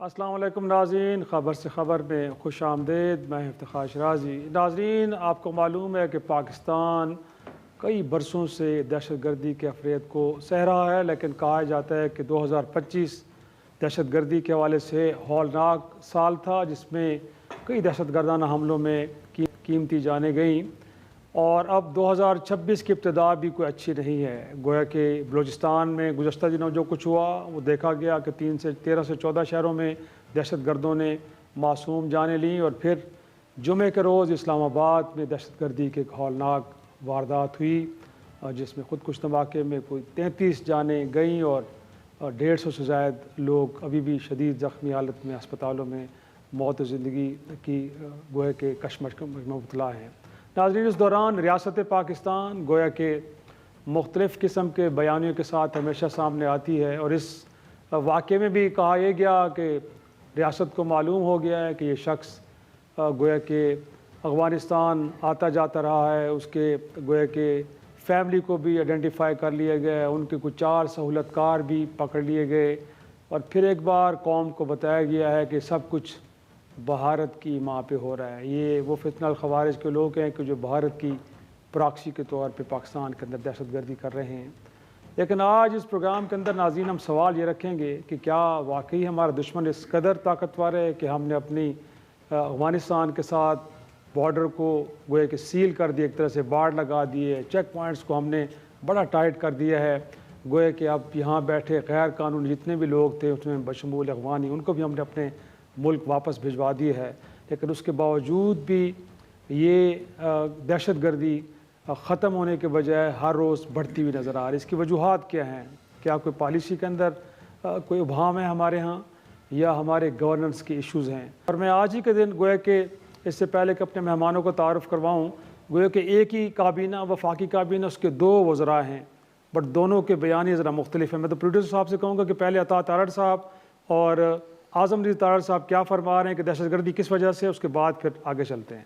السلام علیکم ناظرین، خبر سے خبر میں خوش آمدید۔ میں افتخار شرازی۔ ناظرین، آپ کو معلوم ہے کہ پاکستان کئی برسوں سے دہشت گردی کے افریب کو سہ رہا ہے، لیکن کہا جاتا ہے کہ 2025 دہشت گردی کے حوالے سے ہولناک سال تھا، جس میں کئی دہشت گردانہ حملوں میں قیمتی جانیں گئیں، اور اب 2026 کی ابتدا بھی کوئی اچھی نہیں ہے۔ گویا کہ بلوچستان میں گزشتہ دنوں جو کچھ ہوا وہ دیکھا گیا کہ 13 سے 14 شہروں میں دہشت گردوں نے معصوم جانیں لیں، اور پھر جمعے کے روز اسلام آباد میں دہشت گردی کی ایک ہولناک واردات ہوئی، جس میں خودکش دھماکے میں کوئی 33 جانیں گئیں اور 150 سے زائد لوگ ابھی بھی شدید زخمی حالت میں اسپتالوں میں موت و زندگی کی گویا کہ کشمکش میں مبتلا ہیں۔ ناظرین، اس دوران ریاست پاکستان گویا کہ مختلف قسم کے بیانیوں کے ساتھ ہمیشہ سامنے آتی ہے، اور اس واقعے میں بھی کہا یہ گیا کہ ریاست کو معلوم ہو گیا ہے کہ یہ شخص گویا کہ افغانستان آتا جاتا رہا ہے، اس کے گویا کہ فیملی کو بھی آئیڈینٹیفائی کر لیا گیا ہے، ان کے کچھ 4 سہولت کار بھی پکڑ لیے گئے، اور پھر ایک بار قوم کو بتایا گیا ہے کہ سب کچھ بھارت کی ماں پہ ہو رہا ہے۔ یہ وہ فتنہ الخوارج کے لوگ ہیں کہ جو بھارت کی پراکسی کے طور پہ پاکستان کے اندر دہشت گردی کر رہے ہیں۔ لیکن آج اس پروگرام کے اندر ناظرین ہم سوال یہ رکھیں گے کہ کیا واقعی ہمارا دشمن اس قدر طاقتور ہے کہ ہم نے اپنی افغانستان کے ساتھ بارڈر کو گویا کہ سیل کر دیا، ایک طرح سے باڑ لگا دیے، چیک پوائنٹس کو ہم نے بڑا ٹائٹ کر دیا ہے، گویا کہ اب یہاں بیٹھے غیر قانونی جتنے بھی لوگ تھے اس میں بشمول افغانی، ان کو بھی ہم نے اپنے ملک واپس بھجوا دی ہے، لیکن اس کے باوجود بھی یہ دہشت گردی ختم ہونے کے بجائے ہر روز بڑھتی ہوئی نظر آ رہی ہے۔ اس کی وجوہات کیا ہیں؟ کیا کوئی پالیسی کے اندر کوئی ابہام ہے ہمارے ہاں، یا ہمارے گورننس کے ایشوز ہیں؟ اور میں آج ہی کے دن گویا کہ اس سے پہلے کہ اپنے مہمانوں کو تعارف کرواؤں، گویا کہ ایک ہی کابینہ وفاقی کابینہ، اس کے 2 وزراء ہیں، بٹ دونوں کے بیانیے ذرا مختلف ہیں۔ میں تو پروڈیوسر صاحب سے کہوں گا کہ پہلے عطا تارڑ صاحب اور اعظم رضا تارڑ صاحب کیا فرما رہے ہیں کہ دہشت گردی کس وجہ سے، اس کے بعد پھر آگے چلتے ہیں۔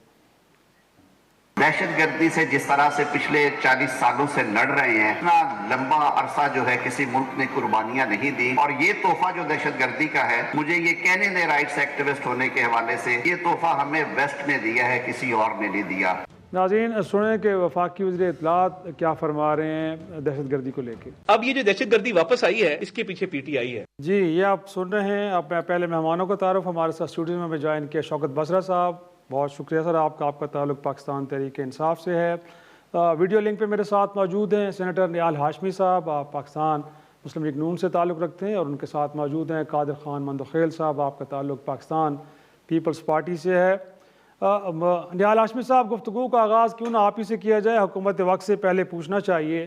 دہشت گردی سے جس طرح سے پچھلے 40 سالوں سے لڑ رہے ہیں، اتنا لمبا عرصہ جو ہے کسی ملک نے قربانیاں نہیں دی، اور یہ تحفہ جو دہشت گردی کا ہے، مجھے یہ کہنے دے رائٹس ایکٹیوسٹ ہونے کے حوالے سے، یہ تحفہ ہمیں ویسٹ نے دیا ہے، کسی اور نے نہیں دیا۔ ناظرین سنیں کہ وفاقی وزیر اطلاعات کیا فرما رہے ہیں دہشت گردی کو لے کے۔ اب یہ جو دہشت گردی واپس آئی ہے، اس کے پیچھے پی ٹی آئی ہے۔ جی، یہ آپ سن رہے ہیں۔ اب میں پہلے مہمانوں کا تعارف ہمارے ساتھ اسٹوڈیو میں جوائن کیا شوکت بسرا صاحب، بہت شکریہ سر، آپ کا تعلق پاکستان تحریک انصاف سے ہے۔ ویڈیو لنک پہ میرے ساتھ موجود ہیں سینیٹر نیال ہاشمی صاحب، آپ پاکستان مسلم لیگ نون سے تعلق رکھتے ہیں، اور ان کے ساتھ موجود ہیں قادر خان مندوخیل صاحب، آپ کا تعلق پاکستان پیپلز پارٹی سے ہے۔ نیال ہاشمی صاحب، گفتگو کا آغاز کیوں نہ آپ ہی سے کیا جائے؟ حکومت وقت سے پہلے پوچھنا چاہیے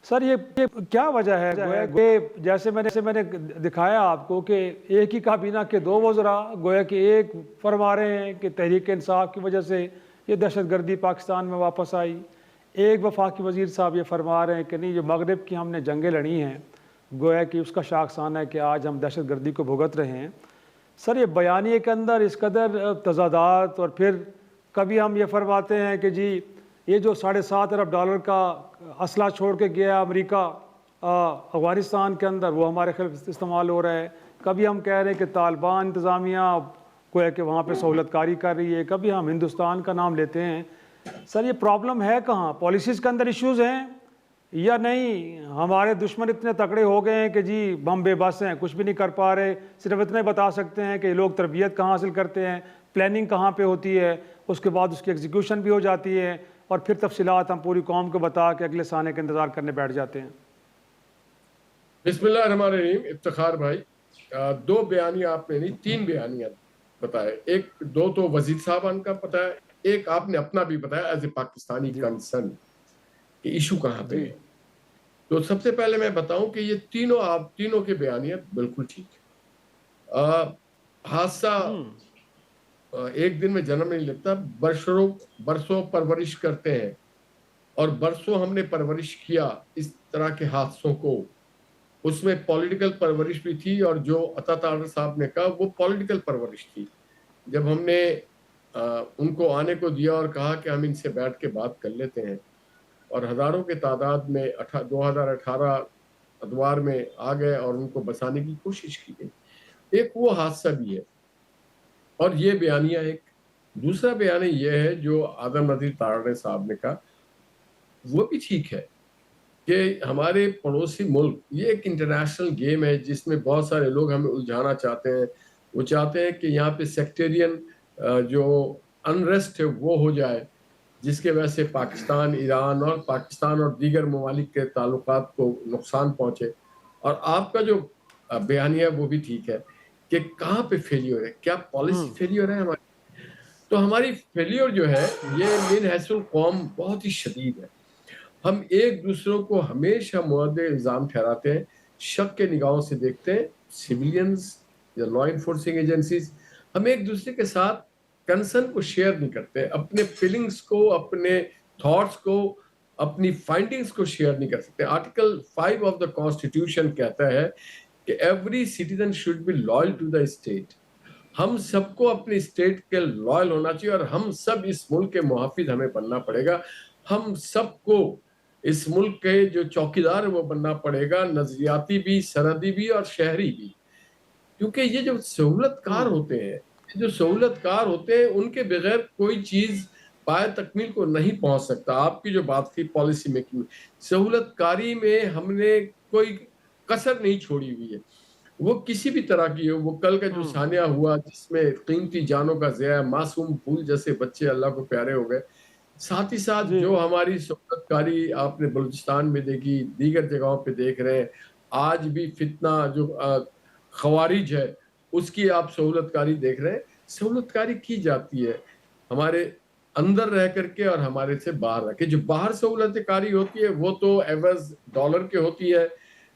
سر، یہ کیا وجہ ہے کہ جیسے میں نے دکھایا آپ کو کہ ایک ہی کابینہ کے 2 وزراء گویا کہ ایک فرما رہے ہیں کہ تحریک انصاف کی وجہ سے یہ دہشت گردی پاکستان میں واپس آئی، ایک وفاقی وزیر صاحب یہ فرما رہے ہیں کہ نہیں، جو مغرب کی ہم نے جنگیں لڑی ہیں گویا کہ اس کا شاخسانہ ہے کہ آج ہم دہشت گردی کو بھگت رہے ہیں۔ سر، یہ بیانیے کے اندر اس قدر تضادات، اور پھر کبھی ہم یہ فرماتے ہیں کہ جی یہ جو $7.5 ارب کا اسلحہ چھوڑ کے گیا امریکہ افغانستان کے اندر، وہ ہمارے خلاف استعمال ہو رہا ہے، کبھی ہم کہہ رہے ہیں کہ طالبان انتظامیہ گویا کہ وہاں پہ سہولت کاری کر رہی ہے، کبھی ہم ہندوستان کا نام لیتے ہیں۔ سر، یہ پرابلم ہے کہاں؟ پالیسیز کے اندر ایشوز ہیں یا نہیں؟ ہمارے دشمن اتنے تکڑے ہو گئے ہیں کہ جی ہم بے بس ہیں، کچھ بھی نہیں کر پا رہے، صرف اتنے بتا سکتے ہیں کہ یہ لوگ تربیت کہاں حاصل کرتے ہیں، پلاننگ کہاں پہ ہوتی ہے، اس کے بعد اس کی ایگزیکیوشن بھی ہو جاتی ہے، اور پھر تفصیلات ہم پوری قوم کو بتا کے اگلے سانے کا انتظار کرنے بیٹھ جاتے ہیں۔ بسم اللہ الرحمن الرحیم۔ افتخار بھائی، 2 بیانیاں آپ نے نہیں، 3 بیانیاں بتائے، 2 تو وزیر صاحبان کا بتایا، ایک آپ نے اپنا بھی بتایا ایز اے پاکستانی کنسرن کہ ایشو کہاں پہ ہے۔ تو سب سے پہلے میں بتاؤں کہ یہ تینوں کے بیانیاں بالکل ٹھیک ہے۔ حادثہ ایک دن میں جنم نہیں لگتا، برسوں پرورش کرتے ہیں، اور برسوں ہم نے پرورش کیا اس طرح کے حادثوں کو۔ اس میں پولیٹیکل پرورش بھی تھی، اور جو عطا تارڑ صاحب نے کہا وہ پولیٹیکل پرورش تھی۔ جب ہم نے ان کو آنے کو دیا اور کہا کہ ہم ان سے بیٹھ کے بات کر لیتے ہیں، اور ہزاروں کے تعداد میں 2018 ادوار میں آ گئے اور ان کو بسانے کی کوشش کی گئی۔ ایک وہ حادثہ بھی ہے اور یہ بیانیہ ایک دوسرا بیانیہ یہ ہے جو آدم نذیر تارڑے صاحب نے کہا، وہ بھی ٹھیک ہے کہ ہمارے پڑوسی ملک یہ ایک انٹرنیشنل گیم ہے جس میں بہت سارے لوگ ہمیں الجھانا چاہتے ہیں. وہ چاہتے ہیں کہ یہاں پہ سیکٹیرین جو انریسٹ ہے وہ ہو جائے، جس کے وجہ سے پاکستان، ایران اور پاکستان اور دیگر ممالک کے تعلقات کو نقصان پہنچے. اور آپ کا جو بیانیہ وہ بھی ٹھیک ہے کہ کہاں پہ فیلیور ہے، کیا پالیسی فیلیور ہے ہماری. تو ہماری فیلیور جو ہے یہ من حیث القوم بہت ہی شدید ہے. ہم ایک دوسروں کو ہمیشہ مورد الزام ٹھہراتے ہیں، شک کے نگاہوں سے دیکھتے ہیں. سویلینز یا لا انفورسنگ ایجنسیز ہم ایک دوسرے کے ساتھ کنسرن کو شیئر نہیں کرتے، اپنے فیلنگز کو، اپنے تھاٹس کو، اپنی فائنڈنگز کو شیئر نہیں کر سکتے. آرٹیکل 5 آف دا کانسٹیٹیوشن کہتا ہے کہ every citizen should be loyal to the state. ہم سب کو اپنی اسٹیٹ کے لائل ہونا چاہیے اور ہم سب اس ملک کے محافظ ہمیں بننا پڑے گا. ہم سب کو اس ملک کے جو چوکیدار وہ بننا پڑے گا، نظریاتی بھی، سرحدی بھی اور شہری بھی. کیونکہ یہ جو سہولت کار ہوتے ہیں ان کے بغیر کوئی چیز پائے تکمیل کو نہیں پہنچ سکتا. آپ کی جو بات تھی پالیسی میکنگ، سہولت کاری میں ہم نے کوئی کسر نہیں چھوڑی ہوئی ہے، وہ کسی بھی طرح کی ہو. وہ کل کا جو سانحہ ہوا جس میں قیمتی جانوں کا ضیاع، معصوم پھول جیسے بچے اللہ کو پیارے ہو گئے. ساتھ ہی ساتھ جو ہماری سہولت کاری آپ نے بلوچستان میں دیکھی، دیگر جگہوں پہ دیکھ رہے ہیں. آج بھی فتنہ جو خوارج ہے اس کی آپ سہولت کاری دیکھ رہے ہیں. سہولت کاری کی جاتی ہے ہمارے اندر رہ کر کے اور ہمارے سے باہر رہ کے. جو باہر سہولت کاری ہوتی ہے وہ تو ایوز ڈالر کے ہوتی ہے،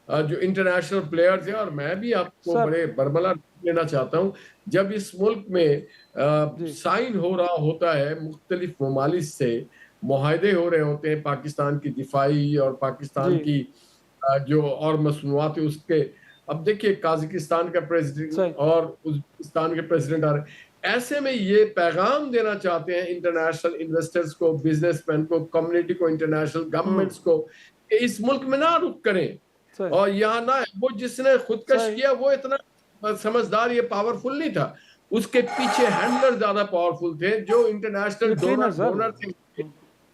جو انٹرنیشنل پلیئرز ہیں. اور میں بھی آپ کو بڑے برملا لینا چاہتا ہوں، جب اس ملک میں سائن ہو رہا ہوتا ہے، مختلف ممالک سے معاہدے ہو رہے ہوتے ہیں پاکستان کی دفاعی اور پاکستان کی جو اور مصنوعات اس کے. اب دیکھیے قازقستان کا پریزیڈنٹ اور ازبکستان کے پریزیڈنٹ آ رہے ہیں. ایسے میں یہ پیغام دینا چاہتے ہیں انٹرنیشنل انویسٹرز کو، بزنس مین کو، کمیونٹی کو، انٹرنیشنل گورنمنٹس کو کہ اس ملک میں نہ رک کریں اور یہاں نہ. وہ جس نے خودکش کیا وہ اتنا سمجھدار، یہ پاورفل نہیں تھا. اس کے پیچھے ہینڈلر زیادہ پاورفل تھے جو انٹرنیشنل ڈونر تھے،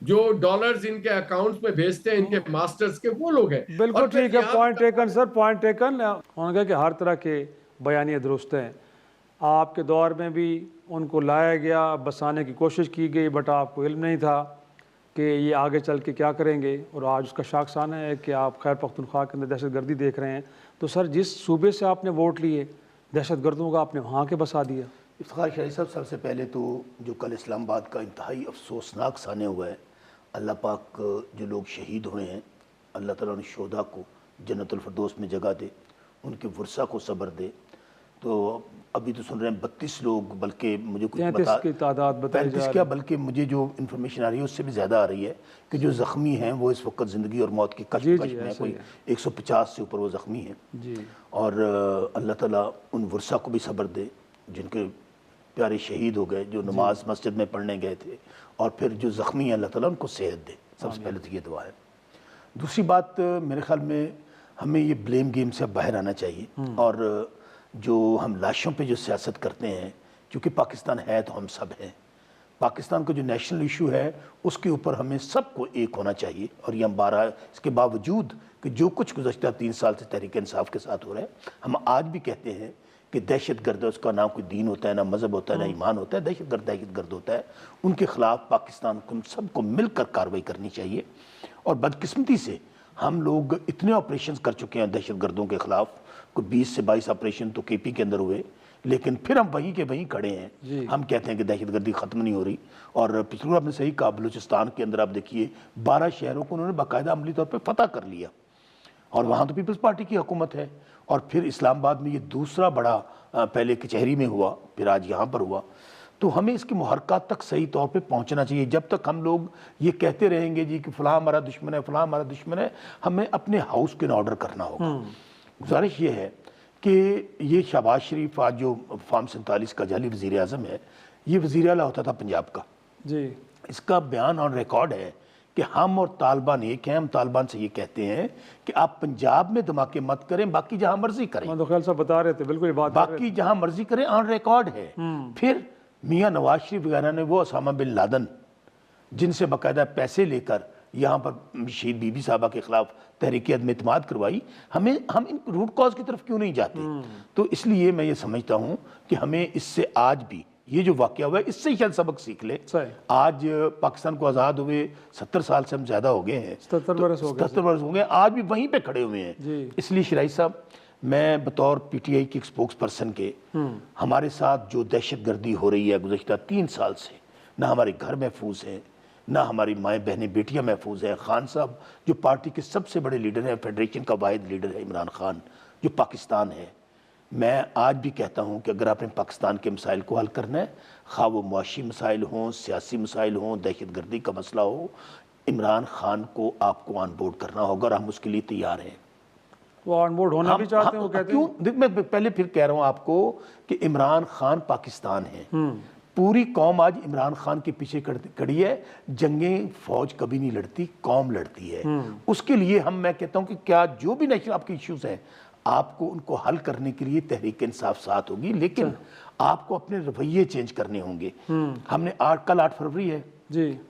جو ڈالرز ان کے اکاؤنٹس میں بھیجتے ہیں ان کے ماسٹرز کے، وہ لوگ ہیں. بالکل ٹھیک ہے، پوائنٹ ٹیکن سر، پوائنٹ ٹیکن. انہوں نے کہا کہ ہر طرح کے بیانیے درست ہیں. آپ کے دور میں بھی ان کو لایا گیا، بسانے کی کوشش کی گئی، بٹ آپ کو علم نہیں تھا کہ یہ آگے چل کے کیا کریں گے. اور آج اس کا شاخسانہ ہے کہ آپ خیر پختونخوا کے اندر دہشت گردی دیکھ رہے ہیں. تو سر جس صوبے سے آپ نے ووٹ لیے دہشت گردوں کا آپ نے وہاں کے بسا دیا. افتخار شاہی صاحب، سب سے پہلے تو جو کل اسلام آباد کا انتہائی افسوسناک سانحہ ہوا ہے، اللہ پاک جو لوگ شہید ہوئے ہیں اللہ تعالیٰ ان شہداء کو جنت الفردوس میں جگہ دے، ان کے ورثہ کو صبر دے. تو ابھی تو سن رہے ہیں 32 لوگ، بلکہ مجھے کچھ 33 کی تعداد بتائی 35 کیا، بلکہ مجھے جو انفارمیشن آ رہی ہے اس سے بھی زیادہ آ رہی ہے کہ جو زخمی ہیں وہ اس وقت زندگی اور موت کی کشمکش میں ہیں. کوئی 150 سے اوپر وہ زخمی ہیں. اور اللہ تعالیٰ ان ورثہ کو بھی صبر دے جن کے پیارے شہید ہو گئے، جو نماز مسجد میں پڑھنے گئے تھے. اور پھر جو زخمی ہیں اللہ تعالیٰ ان کو صحت دے. سب سے پہلے تو یہ دعا ہے. دوسری بات میرے خیال میں ہمیں یہ بلیم گیم سے باہر آنا چاہیے. اور جو ہم لاشوں پہ جو سیاست کرتے ہیں، کیونکہ پاکستان ہے تو ہم سب ہیں. پاکستان کا جو نیشنل ایشو ہے اس کے اوپر ہمیں سب کو ایک ہونا چاہیے. اور یہ ہم اس کے باوجود کہ جو کچھ گزشتہ 3 سال سے تحریک انصاف کے ساتھ ہو رہا ہے، ہم آج بھی کہتے ہیں کہ دہشت گرد، اس کا نہ کوئی دین ہوتا ہے، نہ مذہب ہوتا ہے، نہ ایمان ہوتا ہے. دہشت گرد ہوتا ہے. ان کے خلاف پاکستان کو سب کو مل کر کارروائی کرنی چاہیے. اور بدقسمتی سے ہم لوگ اتنے آپریشنز کر چکے ہیں دہشت گردوں کے خلاف، کوئی 20 سے 22 آپریشن تو کے پی کے اندر ہوئے، لیکن پھر ہم وہیں کے وہیں کھڑے ہیں. ہم کہتے ہیں کہ دہشت گردی ختم نہیں ہو رہی. اور پچھلے آپ نے صحیح کہا، بلوچستان کے اندر آپ دیکھیے 12 شہروں کو انہوں نے باقاعدہ عملی طور پہ فتح کر لیا، اور وہاں تو پیپلز پارٹی کی حکومت ہے. اور پھر اسلام آباد میں یہ دوسرا بڑا، پہلے کچہری میں ہوا، پھر آج یہاں پر ہوا. تو ہمیں اس کی محرکات تک صحیح طور پہ پہنچنا چاہیے. جب تک ہم لوگ یہ کہتے رہیں گے جی کہ فلاں ہمارا دشمن ہے، فلاں ہمارا دشمن ہے، ہمیں اپنے ہاؤس کے آرڈر کرنا ہوگا. گزارش یہ ہے کہ یہ شہباز شریف آج جو فارم 47 کا جعلی وزیر اعظم ہے، یہ وزیر اعلیٰ ہوتا تھا پنجاب کا. اس کا بیان اور ریکارڈ ہے کہ ہم اور طالبان ایک ہیں. ہم طالبان سے یہ کہتے ہیں کہ آپ پنجاب میں دھماکے مت کریں, باقی جہاں مرضی کریں, محمد خیال صاحب بتا رہے تھے بالکل یہ بات باقی جہاں مرضی کریں, آن ریکارڈ ہے. پھر میاں نواز شریف وغیرہ نے وہ اسامہ بن لادن جن سے باقاعدہ پیسے لے کر یہاں پر شہید بی بی صاحبہ کے خلاف تحریک عدم اعتماد کروائی, ہم ان روٹ کاز کی طرف کیوں نہیں جاتے؟ تو اس لیے میں یہ سمجھتا ہوں کہ ہمیں اس سے آج بھی یہ جو واقعہ ہوا ہے اس سے شاید سبق سیکھ لے. آج پاکستان کو آزاد ہوئے 70 سال سے ہم زیادہ ہو گئے ہیں, 77 برس ہو گئے, آج بھی وہیں پہ کھڑے ہوئے ہیں. اس لیے شرائع صاحب, میں بطور پی ٹی آئی کے ایک سپوکس پرسن کے, ہمارے ساتھ جو دہشت گردی ہو رہی ہے گزشتہ 3 سال سے, نہ ہمارے گھر محفوظ ہیں, نہ ہماری مائیں بہنیں بیٹیاں محفوظ ہیں. خان صاحب جو پارٹی کے سب سے بڑے لیڈر ہیں, فیڈریشن کا واحد لیڈر ہے عمران خان جو پاکستان ہے, میں آج بھی کہتا ہوں کہ اگر آپ نے پاکستان کے مسائل کو حل کرنا ہے, خواہ وہ معاشی مسائل ہوں, سیاسی مسائل ہوں, دہشت گردی کا مسئلہ ہو, عمران خان کو آپ کو آن بورڈ کرنا ہوگا, اور ہم اس کے لیے تیار ہیں. وہ آن بورڈ ہونا بھی چاہتے ہیں, وہ کہتے ہیں. میں پہلے پھر کہہ رہا ہوں آپ کو کہ عمران خان پاکستان ہے, پوری قوم آج عمران خان کے پیچھے کھڑی ہے. جنگیں فوج کبھی نہیں لڑتی, قوم لڑتی ہے. اس کے لیے میں کہتا ہوں کہ کیا جو بھی نیشنل آپ کے ایشوز ہیں, آپ کو ان کو حل کرنے کے لیے تحریک انصاف ساتھ ہوگی, لیکن آپ کو اپنے رویے چینج کرنے ہوں گے. ہم نے کل 8 فروری ہے,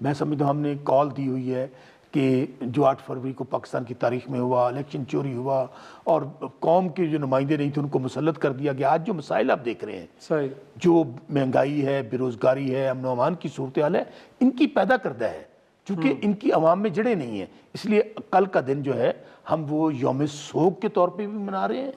میں سمجھتا ہوں ہم نے کال دی ہوئی ہے کہ جو 8 فروری کو پاکستان کی تاریخ میں ہوا, الیکشن چوری ہوا اور قوم کے جو نمائندے نہیں تھے ان کو مسلط کر دیا گیا. آج جو مسائل آپ دیکھ رہے ہیں, جو مہنگائی ہے, بے روزگاری ہے, امن و امان کی صورتحال ہے, ان کی پیدا کردہ ہے, چونکہ ان کی عوام میں جڑیں نہیں ہیں. اس لیے کل کا دن جو ہے ہم وہ یوم سوگ کے طور پہ بھی منا رہے ہیں,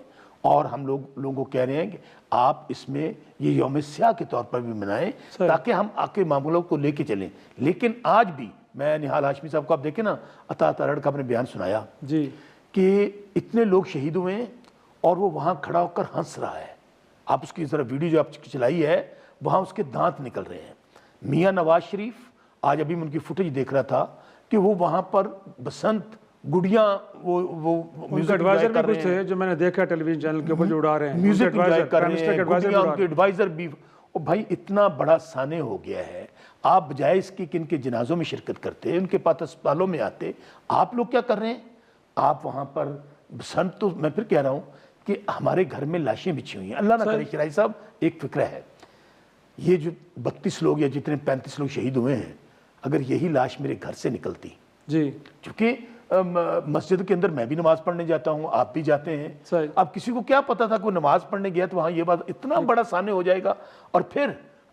اور ہم لوگوں کو کہہ رہے ہیں کہ آپ اس میں یہ یوم سیاہ کے طور پر بھی منائیں تاکہ ہم آگے معاملوں کو لے کے چلیں. لیکن آج بھی میں نہال ہاشمی صاحب کو آپ دیکھیں نا, عطا تارڑ کا اپنے بیان سنایا کہ اتنے لوگ شہید ہوئے ہیں اور وہ وہاں کھڑا ہو کر ہنس رہا ہے. آپ اس کی ذرا ویڈیو جو آپ چلائی ہے, وہاں اس کے دانت نکل رہے ہیں. میاں نواز شریف, آج ابھی میں ان کی فوٹیج دیکھ رہا تھا کہ وہ وہاں پر بسنت گڑیاں وہ میوزک ایڈوائزر بھی کچھ تھے جو میں نے دیکھا ٹیلی ویژن چینل کے اوپر جو اڑا رہے ہیں, میوزک انجوائے کر رہے ہیں, گڑیاں ان کے ایڈوائزر بھی. بھائی اتنا بڑا سانے ہو گیا ہے, آپ بجائے اس کی کہ ان کے جنازوں میں شرکت کرتے, ان کے پاس اسپتالوں میں آتے, آپ لوگ کیا کر رہے ہیں؟ آپ وہاں پر بسنت. تو میں پھر کہہ رہا ہوں کہ ہمارے گھر میں لاشیں بچھی ہوئی ہیں. اللہ نہ کرے شرائع صاحب, ایک فکرہ ہے, یہ جو 32 لوگ یا جتنے 35 لوگ شہید ہوئے ہیں, اگر یہی لاش میرے گھر سے نکلتی, چونکہ مسجد کے اندر میں بھی نماز پڑھنے جاتا ہوں, آپ بھی جاتے ہیں, اب کسی کو کیا پتا تھا کہ وہ نماز پڑھنے گیا تو وہاں یہ بات اتنا بڑا سامنے ہو جائے گا. اور پھر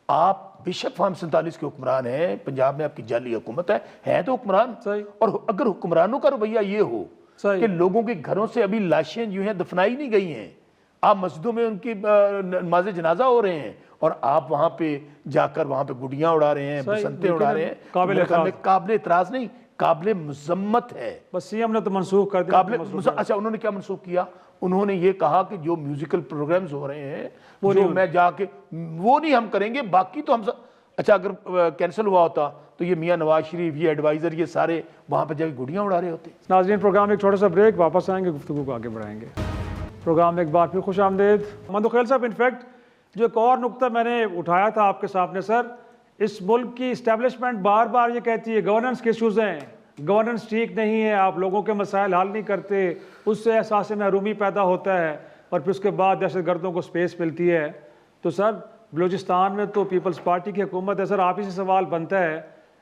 آپ بے شک فارم 47 کے حکمران ہیں, پنجاب میں آپ کی جعلی حکومت ہے تو حکمران, اور اگر حکمرانوں کا رویہ یہ ہو کہ لوگوں کے گھروں سے ابھی لاشیں جو ہیں دفنائی نہیں گئی ہیں, آپ مسجدوں میں ان کی نماز جنازہ ہو رہے ہیں, اور آپ وہاں پہ جا کر وہاں پہ گڈیاں اڑا رہے ہیں, بسنتیں اڑا رہے ہیں, قابل اعتراض نہیں, قابل مذمت ہے. بس سی ایم نے تو منسوخ کر دیا. اچھا, انہوں نے کیا منسوخ کیا؟ انہوں نے یہ کہا کہ جو میوزیکل پروگرامز ہو رہے ہیں جو میں جا کے وہ نہیں ہم کریں گے, باقی تو ہم. اچھا, اگر کینسل ہوا ہوتا تو یہ میاں نواز شریف, یہ ایڈوائزر, یہ سارے وہاں پہ جا کے گڈیاں اڑا رہے ہوتے. ناظرین, پروگرام ایک چھوٹا سا بریک, واپس آئیں گے, گفتگو کو آگے بڑھائیں گے. پروگرام میں ایک بار پھر خوش آمدید. محمد خیال صاحب, انفیکٹ جو ایک اور نقطہ میں نے اٹھایا تھا آپ کے سامنے, سر, اس ملک کی اسٹیبلشمنٹ بار بار یہ کہتی ہے گورننس کے ایشوز ہیں, گورننس ٹھیک نہیں ہے, آپ لوگوں کے مسائل حل نہیں کرتے, اس سے احساس محرومی پیدا ہوتا ہے, اور پھر اس کے بعد دہشت گردوں کو سپیس ملتی ہے. تو سر, بلوچستان میں تو پیپلز پارٹی کی حکومت ہے, سر, آپ ہی سے سوال بنتا ہے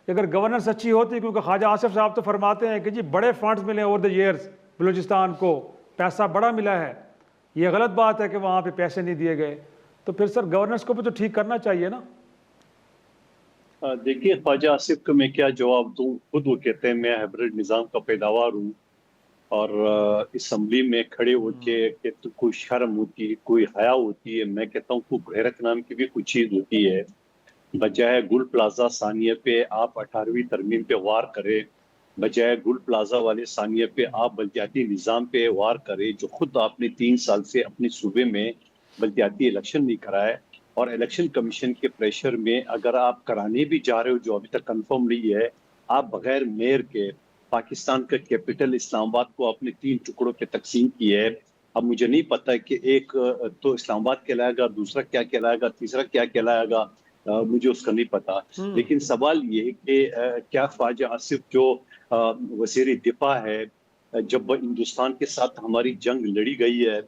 کہ اگر گورننس اچھی ہوتی, کیونکہ خواجہ آصف صاحب تو فرماتے ہیں کہ جی بڑے فنڈز ملے اوور دا ایئرز, بلوچستان کو پیسہ بڑا ملا ہے, یہ غلط بات ہے کہ وہاں پہ پیسے نہیں دیے گئے, تو پھر سر گورننس کو بھی تو ٹھیک کرنا چاہیے نا. دیکھیے, خواجہ آصف کو میں کیا جواب دوں, خود وہ کہتے ہیں میں ہائبرڈ نظام کا پیداوار ہوں, اور اسمبلی میں کھڑے ہو کے کہ تو کوئی شرم ہوتی ہے, کوئی حیا ہوتی ہے, میں کہتا ہوں کوئی غیرت نام کی بھی کوئی چیز ہوتی ہے. بجائے گل پلازا ثانیہ پہ آپ 18ویں ترمیم پہ وار کرے, بجائے گل پلازا والے ثانیہ پہ آپ بلدیاتی نظام پہ وار کرے, جو خود آپ نے 3 سال سے اپنے صوبے میں بلدیاتی الیکشن نہیں کرائے, اور الیکشن کمیشن کے پریشر میں اگر آپ کرانے بھی جا رہے ہو جو ابھی تک کنفرم نہیں ہے, آپ بغیر میئر کے پاکستان کا کیپٹل اسلام آباد کو آپ نے 3 ٹکڑوں پہ تقسیم کی ہے. اب مجھے نہیں پتا کہ ایک تو اسلام آباد کہلائے گا, دوسرا کیا کہلائے گا, تیسرا کیا کہلائے گا. مجھے اس کا نہیں پتا. لیکن سوال یہ ہے کہ کیا خواجہ آصف جو وزیر دفاع ہے، جب ہندوستان کے ساتھ ہماری جنگ لڑی گئی ہے،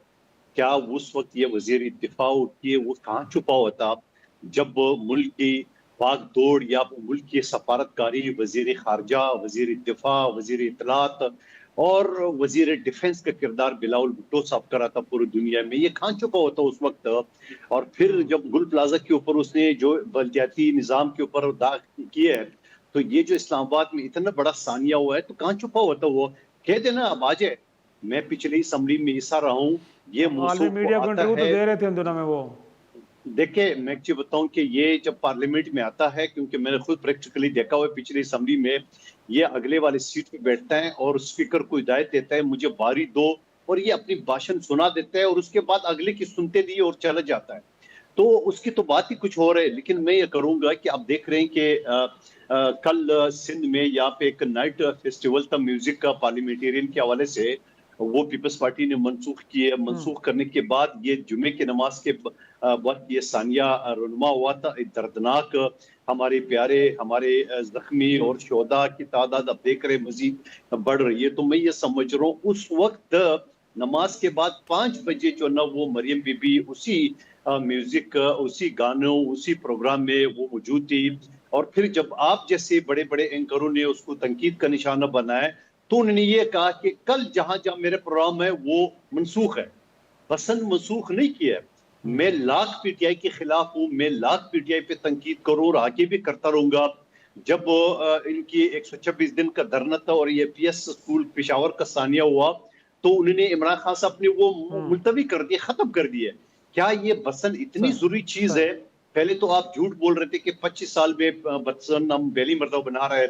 کیا اس وقت یہ وزیر دفاع کی وہ کہاں چھپا ہوا تھا جب ملک کی بھاگ دوڑ یا ملک کی سفارتکاری، وزیر خارجہ، وزیر دفاع، وزیر اطلاعات اور وزیر ڈیفنس کا کردار بلاول بھٹو صاحب کرا تھا پوری دنیا میں، یہ کہاں چھپا ہوا تھا اس وقت؟ اور پھر جب گل پلازا کے اوپر اس نے جو بلدیاتی نظام کے اوپر داغ کیے ہے، تو یہ جو اسلام آباد میں اتنا بڑا ثانیہ ہوا ہے تو کہاں چھپا ہوا تھا وہ؟ کہہ دینا اب آ جائے. میں پچھلی اسمبلی میں حصہ رہا ہوں، یہ عالمی موضوع میڈیا کو آتا انٹرویو تو ہے. دے رہے تھے ان دنوں میں وہ. دیکھیں میں ایک چیز بتاؤں کہ یہ جب پارلیمنٹ میں آتا ہے، کیونکہ میں نے خود پریکٹیکلی دیکھا ہوا ہے پچھلی اسمبلی میں، یہ اگلے والے سیٹ پہ بیٹھتا ہے اور اسپیکر کو ہدایت دیتا ہے مجھے باری دو، اور یہ اپنی بھاشن سنا دیتا ہے اور اس کے بعد اگلے کی سنتے دیے اور چلا جاتا ہے. تو اس کی تو بات ہی کچھ اور ہے. لیکن میں یہ کروں گا کہ آپ دیکھ رہے ہیں کہ کل سندھ میں یہاں پہ ایک نائٹ فیسٹیول تھا میوزک کا پارلیمنٹیرین کے حوالے سے، وہ پیپلز پارٹی نے منسوخ کیے. منسوخ کرنے کے بعد یہ جمعے کی نماز کے وقت یہ ثانیہ رونما ہوا تھا. دردناک، ہمارے پیارے، ہمارے زخمی اور شہداء کی تعداد اب دیکھ رہے مزید بڑھ رہی ہے. تو میں یہ سمجھ رہا ہوں اس وقت نماز کے بعد 5 بجے جو نا وہ مریم بی بی اسی میوزک، اسی گانوں، اسی پروگرام میں وہ موجود تھی. اور پھر جب آپ جیسے بڑے بڑے اینکروں نے اس کو تنقید کا نشانہ بنایا تو انہوں نے یہ کہا کہ کل جہاں جہاں میرے پروگرام ہے وہ منسوخ ہے. پسند منسوخ نہیں کیا. میں لاکھ پی ٹی آئی کے خلاف ہوں، میں لاکھ پی ٹی آئی پہ تنقید کروں اور آگے بھی کرتا رہوں گا. جب ان کی 126 دن کا دھرنا تھا اور یہ پی ایس اسکول پشاور کا ثانیہ ہوا تو انہوں نے عمران خان صاحب نے وہ ملتوی کر دیے، ختم کر دیے. کیا یہ بسن اتنی ضروری چیز ہے؟ پہلے تو آپ جھوٹ بول رہے تھے کہ 25 سال میں بسن ہم بیلی مرتبہ بنا رہے ہیں،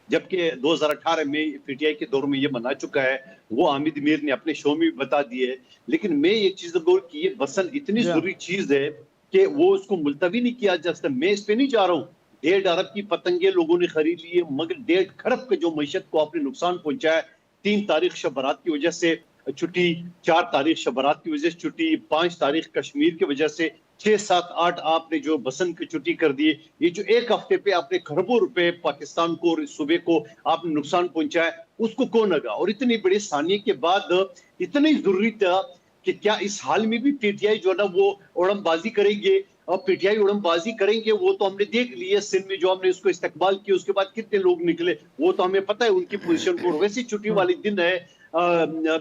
جبکہ 2018 میں پی ٹی آئی کے دور میں یہ بنا چکا ہے. وہ حامد میر نے اپنے شو میں بتا دیے. لیکن میں یہ چیز بول کہ یہ بسن اتنی ضروری چیز ہے کہ وہ اس کو ملتوی نہیں کیا جا سکتا. میں اس پہ نہیں جا رہا ہوں. 1.5 ارب کی پتنگیں لوگوں نے خرید لی ہے، مگر 1.5 کھرب کا جو معیشت کو آپ نے نقصان پہنچایا. 3 تاریخ شب برات کی وجہ سے چھٹی، 4 تاریخ شب برات کی وجہ سے چھٹی، 5 تاریخ کشمیر کی وجہ سے، 6، 7، 8 آپ نے جو بسنت کی چھٹی کر دی. یہ جو ایک ہفتے پہ آپ نے کھربوں روپے پاکستان کو اور اس صوبے کو آپ نے نقصان پہنچایا، اس کو کون لگا؟ اور اتنی بڑی ثانیے کے بعد اتنی ضروری تھا کہ کیا اس حال میں بھی پی ٹی آئی جو ہے نا وہ اڑم بازی کریں گے؟ اور پی ٹی آئی اڑم بازی کریں گے وہ تو ہم نے دیکھ لی ہے. سندھ میں جو ہم نے اس کو استقبال کیا اس کے بعد کتنے لوگ نکلے وہ تو ہمیں پتہ ہے ان کی پوزیشن کو. ویسی چھٹی والی دن ہے.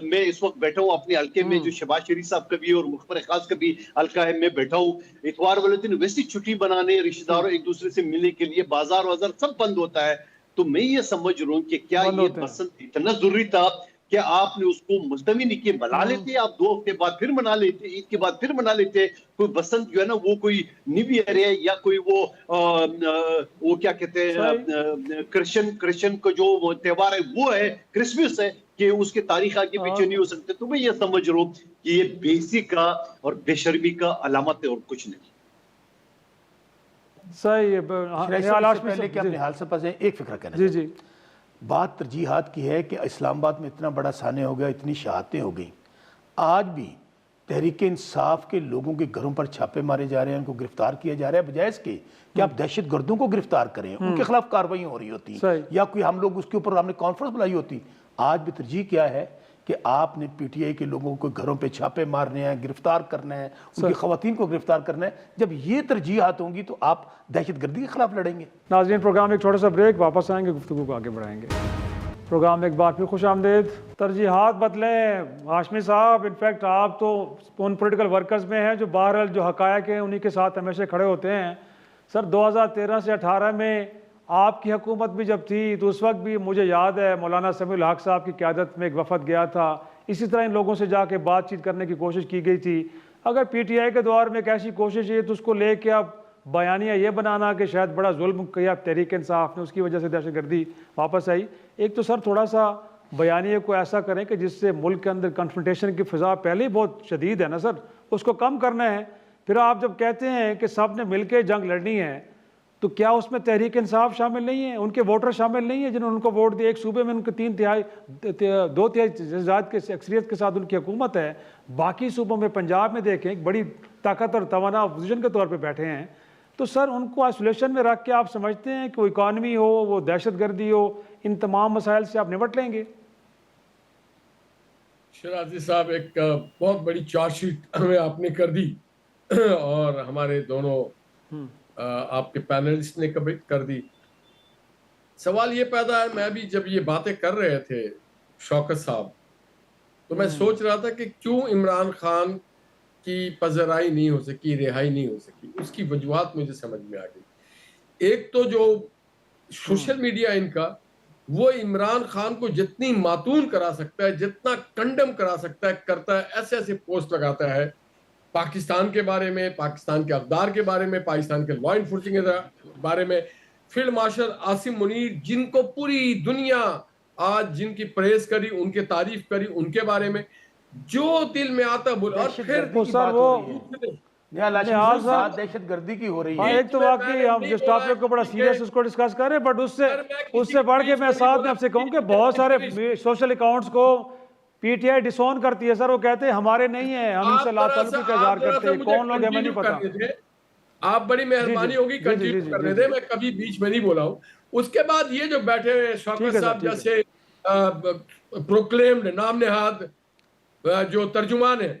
میں اس وقت بیٹھا ہوں اپنے حلقے میں جو شہباز شریف صاحب کا بھی اور مخبر خاص کا بھی حلقہ ہے، میں بیٹھا ہوں. اتوار والے دن ویسی چھٹی بنانے، رشتہ داروں ایک دوسرے سے ملنے کے لیے بازار وازار سب بند ہوتا ہے. تو میں یہ سمجھ رہا ہوں کہ کیا یہ بسنت اتنا ضروری تھا کہ آپ نے اس کو ملتوی نہیں کیے؟ بنا لیتے آپ 2 ہفتے بعد پھر منا لیتے، عید کے بعد پھر منا لیتے. کوئی بسنت جو ہے نا وہ کوئی نیو ایئر ہے یا کوئی وہ کیا کہتے ہیں کرسچن کو جو تہوار ہے وہ ہے کرسمس ہے کہ اس کے تاریخ آگے پیچھے نہیں ہو سکتے. تو میں یہ سمجھ رہا ہوں کہ یہ بے عزتی کا اور بے شرمی کا علامت ہے اور کچھ نہیں. صحیح. پہلے کہ اپنے حال سے پاس ایک فکر کہنا جی جی بات ترجیحات کی ہے کہ اسلام آباد میں اتنا بڑا سانحہ ہو گیا، اتنی شہادتیں ہو گئیں، آج بھی تحریک انصاف کے لوگوں کے گھروں پر چھاپے مارے جا رہے ہیں، ان کو گرفتار کیا جا رہا ہے، بجائے اس کے کہ آپ دہشت گردوں کو گرفتار کریں، ان کے خلاف کارروائی ہو رہی ہوتی یا کوئی ہم لوگ اس کے اوپر ہم نے کانفرنس بلائی ہوتی. آج بھی ترجیح کیا ہے کہ آپ نے پی ٹی آئی کے لوگوں کو گھروں پہ چھاپے مارنے ہیں، گرفتار کرنا ہے، ان کی خواتین کو گرفتار کرنا ہے. جب یہ ترجیحات ہوں گی تو آپ دہشت گردی کے خلاف لڑیں گے. ناظرین پروگرام ایک چھوٹا سا بریک، واپس آئیں گے، گفتگو کو آگے بڑھائیں گے. پروگرام میں ایک بار پھر خوش آمدید. ترجیحات بدلیں ہاشمی صاحب. انفیکٹ آپ تو ان پولیٹیکل ورکرز میں ہیں جو بہرحال جو حقائق ہیں انہی کے ساتھ ہمیشہ کھڑے ہوتے ہیں. سر 2013 سے 18 میں آپ کی حکومت بھی جب تھی تو اس وقت بھی مجھے یاد ہے مولانا سمیع الحق صاحب کی قیادت میں ایک وفد گیا تھا، اسی طرح ان لوگوں سے جا کے بات چیت کرنے کی کوشش کی گئی تھی. اگر پی ٹی آئی کے دور میں ایک ایسی کوشش ہے تو اس کو لے کے اب بیانیہ یہ بنانا کہ شاید بڑا ظلم کیا تحریک انصاف نے، اس کی وجہ سے دہشت گردی واپس آئی. ایک تو سر تھوڑا سا بیانیے کو ایسا کریں کہ جس سے ملک کے اندر کنفرنٹیشن کی فضا پہلے ہی بہت شدید ہے نا سر، اس کو کم کرنا ہے. پھر آپ جب کہتے ہیں کہ سب نے مل کے جنگ لڑنی ہے تو کیا اس میں تحریک انصاف شامل نہیں ہے؟ ان کے ووٹر شامل نہیں ہیں جنہوں نے ان کو ووٹ دیا؟ ایک صوبے میں ان کے 2/3 زائد کے اکثریت کے ساتھ ان کی حکومت ہے. باقی صوبوں میں پنجاب میں دیکھیں ایک بڑی طاقت اور توانا اپوزیشن کے طور پہ بیٹھے ہیں. تو سر ان کو آئسولیشن میں رکھ کے آپ سمجھتے ہیں کہ وہ اکانومی ہو، وہ دہشت گردی ہو، ان تمام مسائل سے آپ نمٹ لیں گے؟ شیرازی صاحب ایک بہت بڑی چارج شیٹ ہمیں آپ نے کر دی اور ہمارے دونوں آپ کے پینلسٹ نے کبھی کر دی. سوال یہ پیدا ہے، میں بھی جب یہ باتیں کر رہے تھے شوکت صاحب تو میں سوچ رہا تھا کہ کیوں عمران خان کی پذیرائی نہیں ہو سکی، رہائی نہیں ہو سکی. اس کی وجوہات مجھے سمجھ میں آ گئی. ایک تو جو سوشل میڈیا ان کا، وہ عمران خان کو جتنی ماتون کرا سکتا ہے، جتنا کنڈم کرا سکتا ہے کرتا ہے. ایسے ایسے پوسٹ لگاتا ہے پاکستان کے بارے میں، پاکستان کے اقدار کے بارے میں، پاکستان کے لا انفورسنگ کے بارے میں. فیلڈ مارشل عاصم منیر جن کو پوری دنیا آج جن کی پریز کری، ان کے تعریف کری، ان کے بارے میں جو دل میں آتا بولا. اور پھر دہشت گردی کی ہو رہی ہے. ایک تو واقعی ہم جس ٹاپک کو بڑا سیریس اس کو ڈسکس کر رہے ہیں، بٹ اس سے بڑھ کے میں ساتھ میں آپ سے کہوں کہ بہت سارے سوشل اکاؤنٹس کو پی ٹی آئی ڈس اون کرتی ہے سر. وہ کہتے ہیں ہمارے نہیں ہیں، ہم ان سے لا تعلقی کا اظہار کرتے ہیں. کون لوگ ہمیں نہیں پتا. آپ بڑی مہربانی ہوگی کنٹینیو کرنے دیں، میں کبھی بیچ میں نہیں بولا ہوں. اس کے بعد یہ جو بیٹھے ہوئے شوکت صاحب جیسے پروکلیمڈ نام نہاد جو ترجمان ہیں،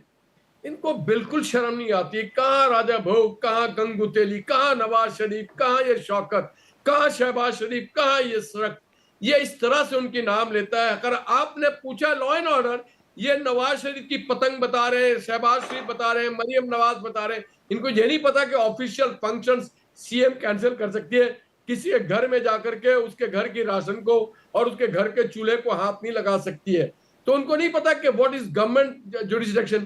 ان کو بالکل شرم نہیں آتی. کہاں راجہ بھوگ، کہاں گنگو تیلی، کہاں نواز شریف، کہاں یہ شوکت، کہاں شہباز شریف، کہاں یہ سرک. یہ اس طرح سے ان کی نام لیتا ہے. اگر آپ نے پوچھا لا اینڈ آرڈر، یہ نواز شریف کی پتنگ بتا رہے ہیں، شہباز شریف بتا رہے ہیں، مریم نواز بتا رہے ہیں. ان کو یہ نہیں پتا کہ official functions CM cancel کر سکتی ہے. کسی ایک گھر میں جا کر کے اس کے گھر کی راشن کو اور اس کے گھر کے چولہے کو ہاتھ نہیں لگا سکتی ہے. تو ان کو نہیں پتا کہ واٹ از گورنمنٹ جوڈیسڈکشن.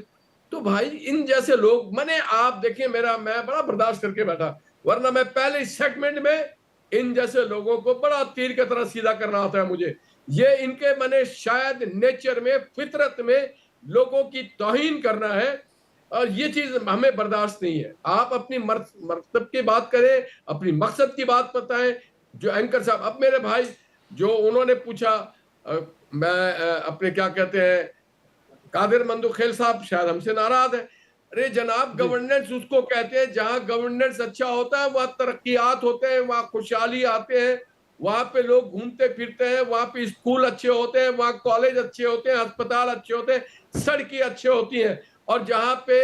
تو بھائی ان جیسے لوگ، آپ دیکھیں میں بڑا برداشت کر کے بیٹھا، ورنہ میں پہلے سیگمنٹ میں ان جیسے لوگوں کو بڑا تیر کی طرح سیدھا کرنا آتا ہے مجھے. یہ ان کے شاید نیچر میں، فطرت میں لوگوں کی توہین کرنا ہے، اور یہ چیز ہمیں برداشت نہیں ہے. آپ اپنی مرتب کی بات کریں، اپنی مقصد کی بات بتائیں. جو اینکر صاحب، اب میرے بھائی جو انہوں نے پوچھا، میں اپنے کیا کہتے ہیں قادر مندوخیل صاحب شاید ہم سے ناراض ہیں. ارے جناب، گورننس اس کو کہتے ہیں جہاں گورننس اچھا ہوتا ہے وہاں ترقیات ہوتے ہیں، وہاں خوشحالی آتے ہیں، وہاں پہ لوگ گھومتے پھرتے ہیں، وہاں پہ اسکول اچھے ہوتے ہیں، وہاں کالج اچھے ہوتے ہیں، ہسپتال اچھے ہوتے ہیں، سڑکیں اچھے ہوتی ہیں. اور جہاں پہ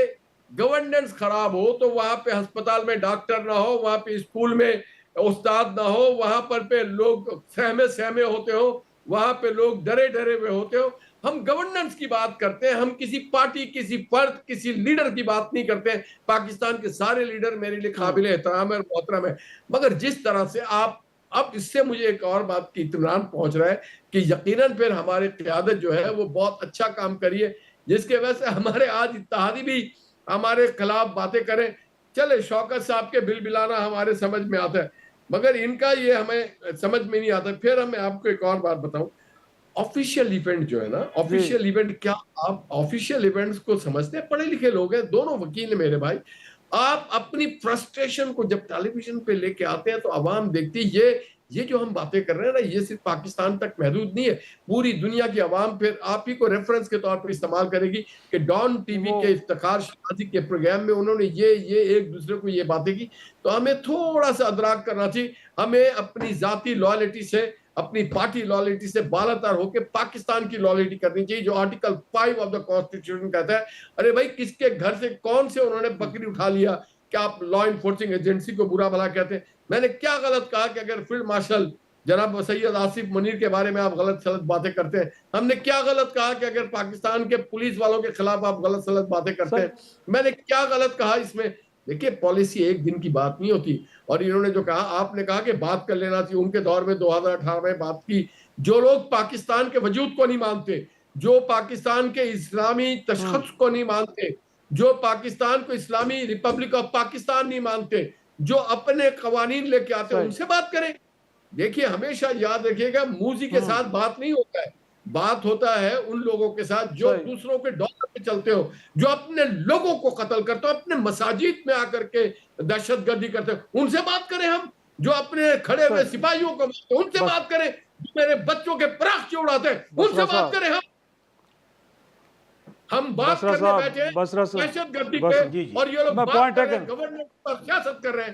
گورننس خراب ہو تو وہاں پہ ہسپتال میں ڈاکٹر نہ ہو، وہاں پہ اسکول میں استاد نہ ہو، وہاں پر پہ لوگ سہمے ہوتے ہو، وہاں پہ لوگ ڈرے ہوئے ہوتے ہو. ہم گورننس کی بات کرتے ہیں، ہم کسی پارٹی، کسی فرد، کسی لیڈر کی بات نہیں کرتے ہیں. پاکستان کے سارے لیڈر میرے لیے قابل احترام ہے اور محترم ہے. مگر جس طرح سے آپ، اب اس سے مجھے ایک اور بات کی اطمینان پہنچ رہا ہے کہ یقیناً پھر ہماری قیادت جو ہے وہ بہت اچھا کام کریے، جس کی وجہ سے ہمارے آج اتحادی بھی ہمارے خلاف باتیں کریں. چلے شوکت صاحب کے بل بلانا ہمارے سمجھ میں آتا ہے، مگر ان کا یہ ہمیں سمجھ میں نہیں آتا. پھر میں آپ کو ایک اور بات بتاؤں، آفیشیل ایونٹ جو ہے نا، آفیشیل ایونٹ، کیا آپ آفیشیل ایونٹس کو سمجھتے ہیں؟ پڑھے لکھے لوگ ہیں، دونوں وکیل ہیں میرے بھائی. آپ اپنی فرسٹریشن کو جب ٹیلی ویژن پہ لے کے آتے ہیں تو عوام دیکھتی ہے. یہ جو ہم باتیں کر رہے ہیں نا، یہ صرف پاکستان تک محدود نہیں ہے، پوری دنیا کی عوام پھر آپ ہی کو ریفرنس کے طور پر استعمال کرے گی کہ ڈان ٹی وی کے افتخار شہبازی کے پروگرام میں انہوں نے یہ ایک دوسرے کو یہ باتیں کی. تو ہمیں تھوڑا سا ادراک کرنا چاہیے. ہمیں اپنی ذاتی لائلٹی سے، اپنی پارٹی لائلٹی سے بالاتر ہو کے پاکستان کی لائلٹی کرنی چاہیے، جو آرٹیکل 5 آف دا کانسٹیٹیوشن کہتا ہے. ارے بھائی، کس کے گھر سے کون سے انہوں نے بکری اٹھا لیا کہ آپ لا انفورسنگ ایجنسی کو برا بھلا کہتے ہیں؟ میں نے کیا غلط کہا کہ اگر فیلڈ مارشل جناب سید آصف منیر کے بارے میں آپ غلط سلط باتیں کرتے ہیں؟ ہم نے کیا غلط کہا کہ اگر پاکستان کے پولیس والوں کے خلاف آپ غلط سلط باتیں کرتے ہیں؟ میں نے کیا غلط کہا اس میں؟ دیکھیے، پالیسی ایک دن کی بات نہیں ہوتی. اور انہوں نے جو کہا، آپ نے کہا کہ بات کر لینا چاہیے. ان کے دور میں 2018 میں بات کی. جو لوگ پاکستان کے وجود کو نہیں مانتے، جو پاکستان کے اسلامی تشخص کو نہیں مانتے، جو پاکستان کو اسلامی ریپبلک آف پاکستان نہیں مانتے، جو اپنے قوانین لے کے آتے ہیں، ان سے بات کریں. دیکھیے، ہمیشہ یاد رکھیے گا، موذی کے ساتھ بات نہیں ہوتا ہے، بات ہوتا ہے ان لوگوں کے ساتھ جو دوسروں کے ڈالر پہ چلتے ہو، جو اپنے لوگوں کو قتل کرتے ہو، اپنے مساجد میں آ کر کے دہشت گردی کرتے ہو. ان سے بات کریں. ہم جو اپنے کھڑے ہوئے سپاہیوں کو مارتے ہیں، ان سے بات کریں. جو میرے بچوں کے پراخچے اڑاتے ہیں، ان سے بات کریں. ہم بات کرنے بیٹھے ہیں دہشت گردی پہ، اور یہ لوگ بات کر رہے ہیں گورنمنٹ پر سیاست کر رہے ہیں.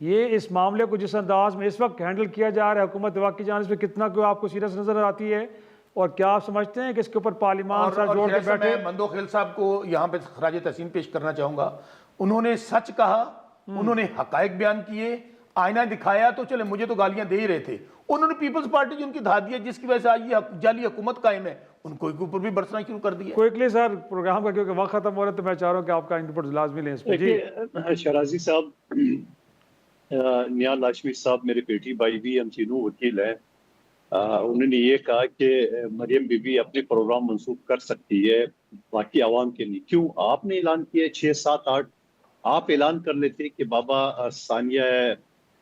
یہ اس معاملے کو جس انداز میں اس وقت ہینڈل کیا جا رہا ہے حکومت وفاق کی جانب سے، کتنا کوئی آپ کو سیریس نظر آتی ہے، اور کیا آپ سمجھتے ہیں کہ اس کے اوپر پارلیمان سے جوڑ کے بیٹھے؟ میں مندو خیل صاحب کو یہاں پہ خراج تحسین پیش کرنا چاہوں گا. انہوں نے سچ کہا، انہوں نے حقائق بیان کیے، آئینہ دکھایا. تو چلے مجھے تو گالیاں دے ہی رہے تھے، انہوں نے پیپلز پارٹی جو ان کی دھا دیا جس کی وجہ سے آج یہ جعلی حکومت قائم ہے، ان کو اوپر بھی برسنا شروع کر دیا. کوئکلی سر پروگرام کا کیونکہ وقت ختم ہو رہا ہے تو میں چاہ رہا ہوں کہ آپ کا انپٹ لازمی لیں اس پہ. جی شرازی صاحب، نیال ہاشمی صاحب میرے بیٹی بھائی بھی، ہم تینوں وکیل ہیں. انہوں نے یہ کہا کہ مریم بی بی اپنے پروگرام منسوخ کر سکتی ہے باقی عوام کے لیے. کیوں آپ نے اعلان کیا 6 7 8 آپ اعلان کر لیتے کہ بابا ثانیہ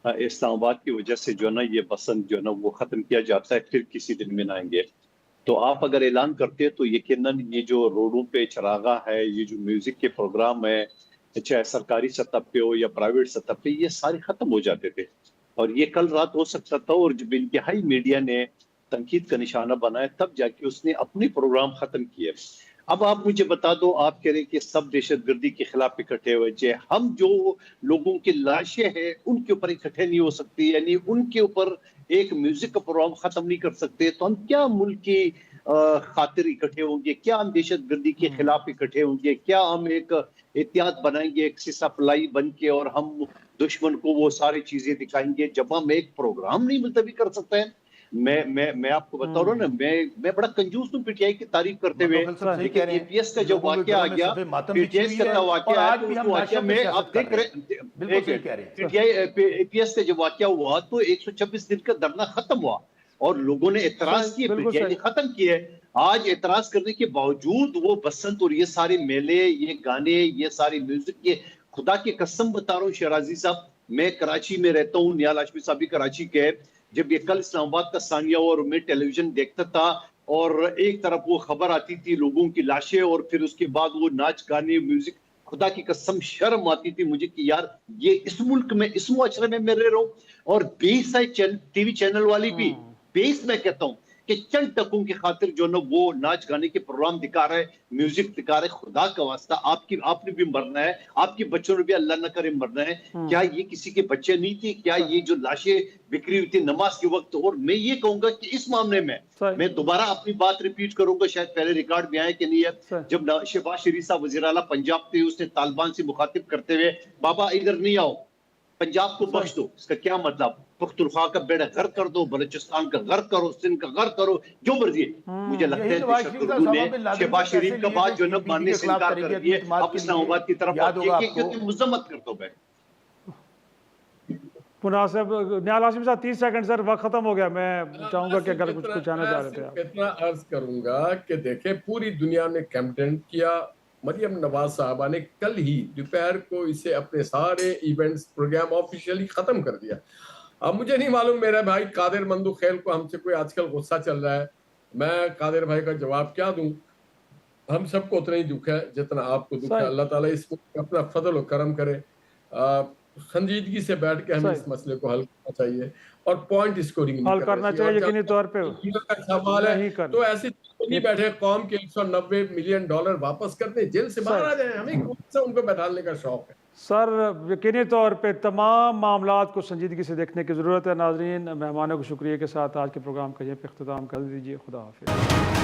اسلام آباد کی وجہ سے جو ہے نا یہ بسنت جو ہے نا وہ ختم کیا جاتا ہے، پھر کسی دن میں آئیں گے. تو آپ اگر اعلان کرتے تو یقیناً یہ جو روڈوں پہ چراغاں ہے، یہ جو میوزک کے پروگرام ہے، چاہے سرکاری سطح پہ ہو یا پرائیویٹ سطح پہ، یہ سارے ختم ہو جاتے تھے. اور یہ کل رات ہو سکتا تھا، اور جب انتہائی میڈیا نے تنقید کا نشانہ بنایا تب جا کے اس نے اپنے پروگرام ختم کیے. اب آپ مجھے بتا دو، آپ کہہ رہے کہ سب دہشت گردی کے خلاف اکٹھے ہوئے تھے، ہم جو لوگوں کی لاشیں ہیں ان کے اوپر اکٹھے نہیں ہو سکتی، یعنی ان کے اوپر ایک میوزک کا پروگرام ختم نہیں کر سکتے، تو ہم کیا ملک کی خاطر اکٹھے ہوں گے؟ کیا ہم دہشت گردی کے خلاف اکٹھے ہوں گے؟ کیا ہم ایک اتحاد بنائیں گے، ایک سپلائی بن کے، اور ہم دشمن کو وہ ساری چیزیں دکھائیں گے جب ہم ایک پروگرام نہیں ملتوی کر سکتے ہیں؟ میں آپ کو بتا رہا ہوں نا، میں بڑا کنجوس ہوں پی ٹی آئی کی تعریف کرتے ہوئے. لیکن اے پی ایس کا جو واقعہ آ گیا، پی ٹی ایس کا واقعہ آیا تو اس واقعہ میں آپ دیکھ رہے اے پی ایس کا جو واقعہ ہوا تو 126 دن کا دھرنا ختم ہوا اور لوگوں نے اعتراض کیے، پی ٹی آئی نے ختم کیے. آج اعتراض کرنے کے باوجود وہ بسنت اور یہ سارے میلے، یہ گانے، یہ ساری میوزک، یہ خدا کی قسم بتا رہا ہوں شیرازی صاحب، میں کراچی میں رہتا ہوں، نیال ہاشمی صاحب بھی کراچی کے. جب یہ کل اسلام آباد کا ثانیہ اور میں ٹیلی ویژن دیکھتا تھا اور ایک طرف وہ خبر آتی تھی لوگوں کی لاشیں اور پھر اس کے بعد وہ ناچ گانے میوزک، خدا کی قسم شرم آتی تھی مجھے کہ یار یہ اس ملک میں، اس معاشرے میں رہ رہا ہوں. اور 20 ٹی وی چینل والی بھی 20 میں کہتا ہوں کہ چند ٹکوں کی خاطر جو نا وہ ناچ گانے کے پروگرام دکھا رہے، میوزک دکھا رہے. خدا کا واسطہ آپ نے بھی مرنا ہے، آپ کے بچوں نے بھی اللہ نہ کرے مرنا ہے. کیا یہ کسی کے بچے نہیں تھے؟ کیا یہ جو لاشیں بکھری ہوئی تھی نماز کے وقت؟ اور میں یہ کہوں گا کہ اس معاملے میں میں دوبارہ اپنی بات ریپیٹ کروں گا، شاید پہلے ریکارڈ بھی آئے کہ نہیں ہے. جب شہباز شریف صاحب وزیر اعلیٰ پنجاب تھے، اس نے طالبان سے مخاطب کرتے ہوئے بابا ادھر نہیں آؤ، پنجاب کو بخش دو. اس کا کیا مطلب؟ پختونخوا کا بیڑا غرق کر دو، بلوچستان کا غرق کرو، سندھ کا غرق کرو، جو مرضی. مجھے لگتا ہے دہشت گردوں نے شہباز شریف کا بات جو ہے نا ماننے سے انکار کر دیا. اب اسلام آباد کی طرف مذمت کرتا ہوں میں. مناسب نیال ہاشمی صاحب 30 سیکنڈ سر، وقت ختم ہو گیا. میں چاہوں گا کہ اگر کچھ آنا چاہ رہے تھے آپ. اتنا عرض کروں گا کہ دیکھیں پوری دنیا نے کیمپین کیا. مریم نواز صاحبہ نے کل ہی دوپہر کو اسے اپنے سارے ایونٹس پروگرام آفیشیلی ختم کر دیا. اب مجھے نہیں معلوم میرا بھائی قادر مندو خیل کو ہم سے کوئی آج کل غصہ چل رہا ہے، میں قادر بھائی کا جواب کیا دوں؟ ہم سب کو اتنا ہی دکھ ہے جتنا آپ کو دکھ ہے. اللہ تعالیٰ اس کو اپنا فضل و کرم کرے. سنجیدگی سے بیٹھ کے ہمیں اس مسئلے کو حل کرنا چاہیے اور پوائنٹ اسکورنگ حل کرنا چاہیے یقینی طور پہ. سوال ہے تو ایسے نہیں بیٹھے قوم کے 190 ملین ڈالر واپس کرتے جیل سے باہر آ جائیں. ہمیں کون سا ان کو بیٹھالنے کا شوق ہے؟ سر یقینی طور پہ تمام معاملات کو سنجیدگی سے دیکھنے کی ضرورت ہے. ناظرین، مہمانوں کو شکریہ کے ساتھ آج کے پروگرام کا یہ اختتام کر دیجیے. خدا حافظ.